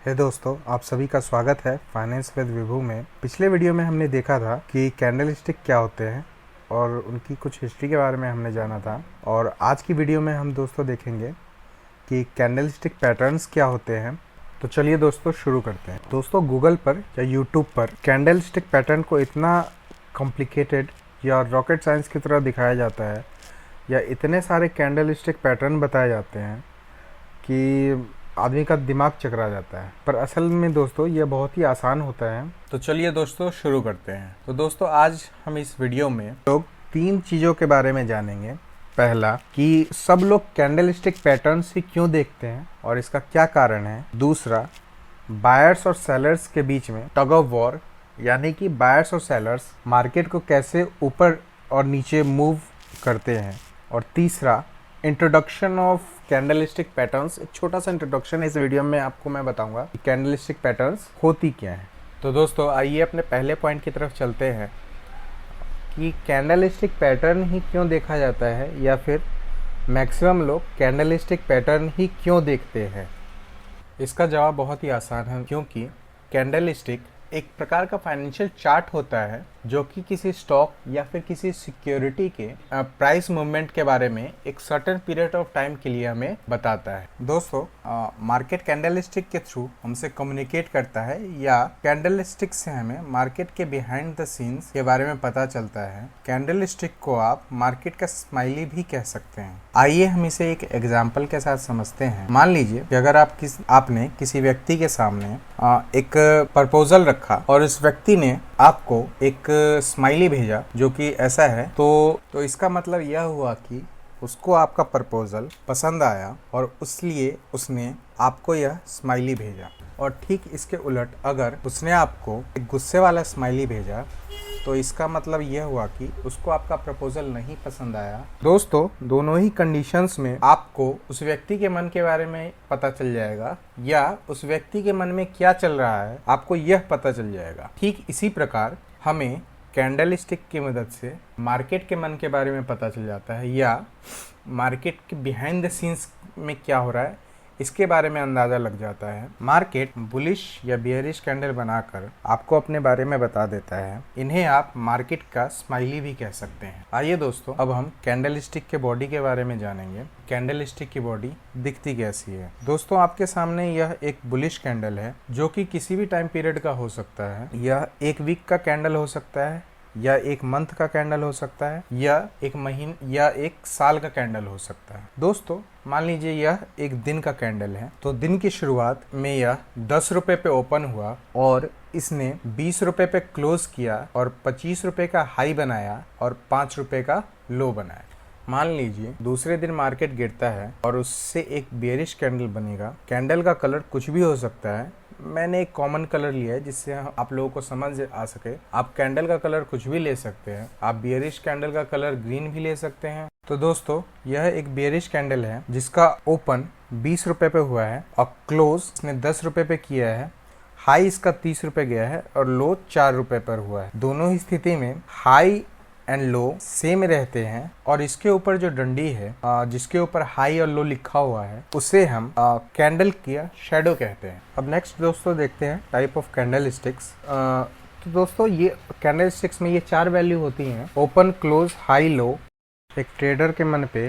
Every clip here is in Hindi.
हे दोस्तों, आप सभी का स्वागत है फाइनेंस विद विभू में। पिछले वीडियो में हमने देखा था कि कैंडल स्टिक क्या होते हैं और उनकी कुछ हिस्ट्री के बारे में हमने जाना था। और आज की वीडियो में हम दोस्तों देखेंगे कि कैंडल स्टिक पैटर्न्स क्या होते हैं। तो चलिए दोस्तों शुरू करते हैं। दोस्तों, गूगल पर या यूट्यूब पर कैंडल स्टिक पैटर्न को इतना कॉम्प्लिकेटेड या रॉकेट साइंस की तरह दिखाया जाता है या इतने सारे कैंडल स्टिक पैटर्न बताए जाते हैं कि आदमी का दिमाग चकरा जाता है। पर असल में दोस्तों ये बहुत ही आसान होता है। तो चलिए दोस्तों शुरू करते हैं। तो दोस्तों आज हम इस वीडियो में लोग 3 चीज़ों के बारे में जानेंगे। पहला, कि सब लोग कैंडल स्टिक पैटर्न्स ही क्यों देखते हैं और इसका क्या कारण है। दूसरा, बायर्स और सेलर्स के बीच में टग ऑफ वॉर, यानी कि बायर्स और सेलर्स मार्केट को कैसे ऊपर और नीचे मूव करते हैं। और तीसरा, इंट्रोडक्शन ऑफ कैंडलस्टिक पैटर्न्स। एक छोटा सा इंट्रोडक्शन इस वीडियो में आपको मैं बताऊंगा कि कैंडलस्टिक पैटर्न्स होती क्या है। तो दोस्तों आइए अपने पहले पॉइंट की तरफ चलते हैं कि कैंडलस्टिक पैटर्न ही क्यों देखा जाता है या फिर मैक्सिमम लोग कैंडलस्टिक पैटर्न ही क्यों देखते हैं। इसका जवाब बहुत ही आसान है, क्योंकि कैंडलस्टिक एक प्रकार का फाइनेंशियल चार्ट होता है जो कि किसी स्टॉक या फिर किसी सिक्योरिटी के प्राइस मूवमेंट के बारे में एक सर्टेन पीरियड ऑफ टाइम के लिए हमें बताता है। दोस्तों, मार्केट कैंडलस्टिक के थ्रू हमसे कम्युनिकेट करता है या कैंडलस्टिक से हमें मार्केट के बिहाइंड द सीन्स के बारे में पता चलता है। कैंडलस्टिक को आप मार्केट का स्माइली भी कह सकते हैं। आइए हम इसे एक एग्जाम्पल के साथ समझते हैं। मान लीजिए कि अगर आपने किसी व्यक्ति के सामने एक प्रपोजल रखा और इस व्यक्ति ने आपको एक स्माइली भेजा जो कि ऐसा है, तो इसका मतलब यह हुआ कि उसको आपका प्रपोजल पसंद आया और इसलिए उसने आपको यह स्माइली भेजा। और ठीक इसके उलट अगर उसने आपको एक गुस्से वाला स्माइली भेजा तो इसका मतलब यह हुआ कि उसको आपका प्रपोजल नहीं पसंद आया। दोस्तों, दोनों ही कंडीशंस में आपको उस व्यक्ति के मन के बारे में पता चल जाएगा या उस व्यक्ति के मन में क्या चल रहा है आपको यह पता चल जाएगा। ठीक इसी प्रकार हमें कैंडल स्टिक की मदद से मार्केट के मन के बारे में पता चल जाता है या मार्केट के बिहाइंड द सीन्स में क्या हो रहा है इसके बारे में अंदाज़ा लग जाता है। मार्केट बुलिश या बियरिश कैंडल बनाकर आपको अपने बारे में बता देता है। इन्हें आप मार्केट का स्माइली भी कह सकते हैं। आइए दोस्तों, अब हम कैंडल स्टिक के बॉडी के बारे में जानेंगे। कैंडल स्टिक की बॉडी दिखती कैसी है। दोस्तों, आपके सामने यह एक बुलिश कैंडल है जो कि किसी भी टाइम पीरियड का हो सकता है। यह एक वीक का कैंडल हो सकता है या एक मंथ का कैंडल हो सकता है या एक महीने या एक साल का कैंडल हो सकता है। दोस्तों, मान लीजिए यह एक दिन का कैंडल है, तो दिन की शुरुआत में यह 10 रुपए पे ओपन हुआ और इसने 20 रुपए पे क्लोज किया और 25 रुपए का हाई बनाया और 5 रुपए का लो बनाया। मान लीजिए दूसरे दिन मार्केट गिरता है और उससे एक बेयरिश कैंडल बनेगा। कैंडल का कलर कुछ भी हो सकता है। मैंने एक कॉमन कलर लिया है जिससे आप लोगों को समझ आ सके। आप कैंडल का कलर कुछ भी ले सकते हैं। आप बेयरिश कैंडल का कलर ग्रीन भी ले सकते हैं। तो दोस्तों, यह एक बेयरिश कैंडल है जिसका ओपन 20 रुपए पे हुआ है और क्लोज इसने 10 रुपए पे किया है। हाई इसका 30 रुपए गया है और लो 4 रुपए पर हुआ है। दोनों ही स्थिति में हाई एंड लो सेम रहते हैं और इसके ऊपर जो डंडी है जिसके ऊपर हाई और लो लिखा हुआ है उसे हम कैंडल की शेडो कहते हैं। अब नेक्स्ट दोस्तों देखते हैं टाइप ऑफ कैंडल स्टिक्स। तो दोस्तों, ये कैंडल स्टिक्स में ये 4 वैल्यू होती हैं: ओपन, क्लोज, हाई, लो। एक ट्रेडर के मन पे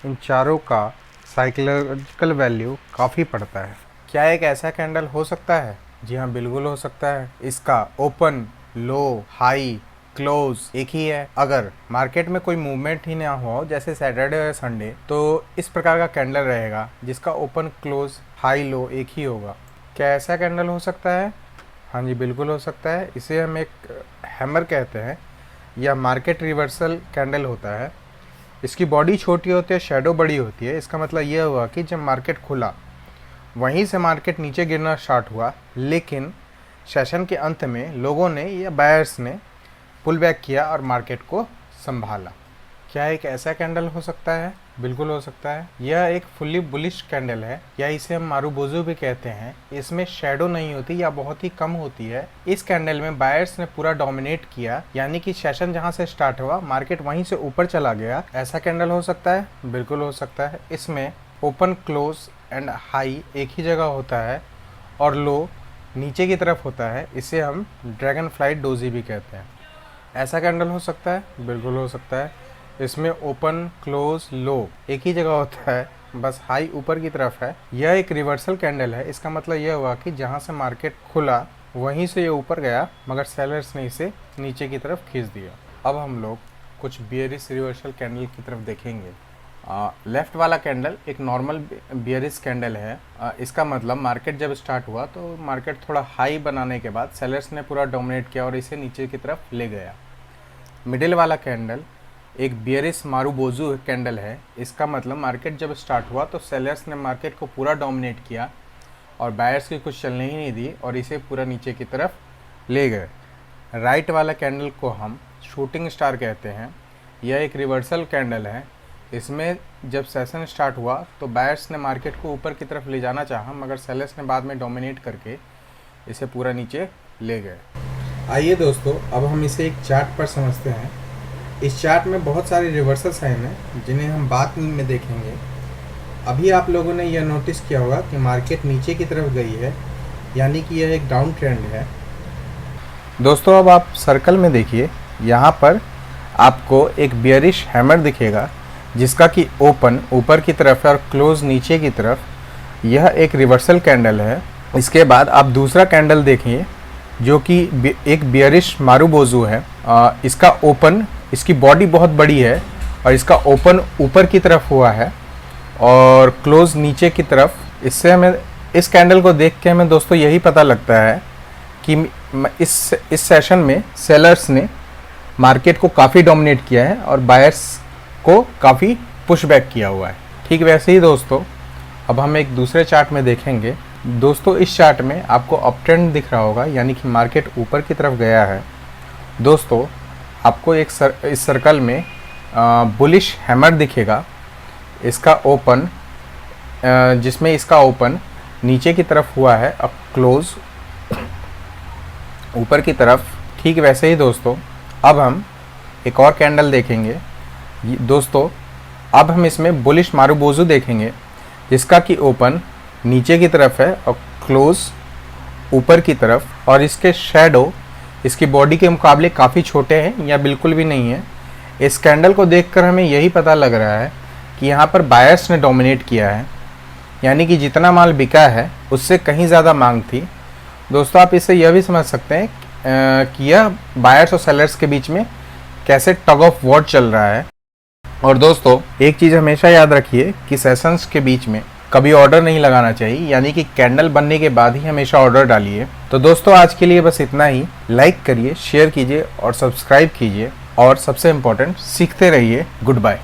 इन चारों का साइकोलॉजिकल वैल्यू काफ़ी पड़ता है। क्या एक ऐसा कैंडल हो सकता है? जी हाँ, बिल्कुल हो सकता है। इसका ओपन, लो, हाई, क्लोज एक ही है। अगर मार्केट में कोई मूवमेंट ही ना हो, जैसे सैटरडे और संडे, तो इस प्रकार का कैंडल रहेगा जिसका ओपन, क्लोज, हाई, लो एक ही होगा। क्या ऐसा कैंडल हो सकता है? हाँ जी, बिल्कुल हो सकता है। इसे हम एक हैमर कहते हैं या मार्केट रिवर्सल कैंडल होता है। इसकी बॉडी छोटी होती है, शेडो बड़ी होती है। इसका मतलब यह हुआ कि जब मार्केट खुला वहीं से मार्केट नीचे गिरना स्टार्ट हुआ, लेकिन सेशन के अंत में लोगों ने या बायर्स ने पुल बैक किया और मार्केट को संभाला। क्या एक ऐसा कैंडल हो सकता है? बिल्कुल हो सकता है। यह एक फुल्ली बुलिश कैंडल है या इसे हम मारूबोजू भी कहते हैं। इसमें शेडो नहीं होती या बहुत ही कम होती है। इस कैंडल में बायर्स ने पूरा डोमिनेट किया, यानी कि सेशन जहां से स्टार्ट हुआ मार्केट वहीं से ऊपर चला गया। ऐसा कैंडल हो सकता है? बिल्कुल हो सकता है। इसमें ओपन, क्लोज एंड हाई एक ही जगह होता है और लो नीचे की तरफ होता है, इसे हम ड्रैगन फ्लाइट डोजी भी कहते हैं। ऐसा कैंडल हो सकता है, बिल्कुल हो सकता है। इसमें ओपन क्लोज लो एक ही जगह होता है, बस हाई ऊपर की तरफ है। यह एक रिवर्सल कैंडल है। इसका मतलब यह हुआ कि जहाँ से मार्केट खुला वहीं से ये ऊपर गया, मगर सेलर्स ने इसे नीचे की तरफ खींच दिया। अब हम लोग कुछ बियरिश रिवर्सल कैंडल की तरफ देखेंगे। लेफ्ट वाला कैंडल एक नॉर्मल बियरिश कैंडल है। इसका मतलब मार्केट जब स्टार्ट हुआ तो मार्केट थोड़ा हाई बनाने के बाद सेलर्स ने पूरा डोमिनेट किया और इसे नीचे की तरफ ले गया। मिडिल वाला कैंडल एक बियरिश मारुबोजू कैंडल है। इसका मतलब मार्केट जब स्टार्ट हुआ तो सेलर्स ने मार्केट को पूरा डोमिनेट किया और बायर्स की कुछ चलने ही नहीं दी और इसे पूरा नीचे की तरफ ले गए। राइट वाला कैंडल को हम शूटिंग स्टार कहते हैं। यह एक रिवर्सल कैंडल है। इसमें जब सेशन स्टार्ट हुआ तो बायर्स ने मार्केट को ऊपर की तरफ ले जाना चाहा, मगर सेलर्स ने बाद में डोमिनेट करके इसे पूरा नीचे ले गए। आइए दोस्तों, अब हम इसे एक चार्ट पर समझते हैं। इस चार्ट में बहुत सारे रिवर्सल साइन हैं जिन्हें हम बाद में देखेंगे। अभी आप लोगों ने यह नोटिस किया होगा कि मार्केट नीचे की तरफ गई है, यानी कि यह एक डाउन ट्रेंड है। दोस्तों अब आप सर्कल में देखिए, यहाँ पर आपको एक बियरिश हैमर दिखेगा जिसका कि ओपन ऊपर की तरफ है और क्लोज नीचे की तरफ। यह एक रिवर्सल कैंडल है। इसके बाद आप दूसरा कैंडल देखिए जो कि एक बियरिश मारुबोजू है। इसका ओपन, इसकी बॉडी बहुत बड़ी है और इसका ओपन ऊपर की तरफ हुआ है और क्लोज नीचे की तरफ। इससे हमें, इस कैंडल को देख के हमें दोस्तों यही पता लगता है कि इस सेशन में सेलर्स ने मार्केट को काफ़ी डोमिनेट किया है और बायर्स को काफ़ी पुशबैक किया हुआ है। ठीक वैसे ही दोस्तों अब हम एक दूसरे चार्ट में देखेंगे। दोस्तों इस चार्ट में आपको अप ट्रेंड दिख रहा होगा, यानी कि मार्केट ऊपर की तरफ गया है। दोस्तों आपको इस सर्कल में बुलिश हैमर दिखेगा। इसका ओपन, जिसमें इसका ओपन नीचे की तरफ हुआ है और क्लोज ऊपर की तरफ। ठीक वैसे ही दोस्तों अब हम एक और कैंडल देखेंगे। दोस्तों अब हम इसमें बुलिश मारुबोजू देखेंगे जिसका कि ओपन नीचे की तरफ है और क्लोज ऊपर की तरफ, और इसके शैडो इसकी बॉडी के मुकाबले काफ़ी छोटे हैं या बिल्कुल भी नहीं है। इस कैंडल को देखकर हमें यही पता लग रहा है कि यहाँ पर बायर्स ने डोमिनेट किया है, यानी कि जितना माल बिका है उससे कहीं ज़्यादा मांग थी। दोस्तों आप इससे यह भी समझ सकते हैं कि यह बायर्स और सेलर्स के बीच में कैसे टग ऑफ वॉर चल रहा है। और दोस्तों एक चीज़ हमेशा याद रखिए कि सेशंस के बीच में कभी ऑर्डर नहीं लगाना चाहिए, यानी कि कैंडल बनने के बाद ही हमेशा ऑर्डर डालिए। तो दोस्तों आज के लिए बस इतना ही। लाइक करिए, शेयर कीजिए और सब्सक्राइब कीजिए, और सबसे इम्पोर्टेंट सीखते रहिए। Good bye.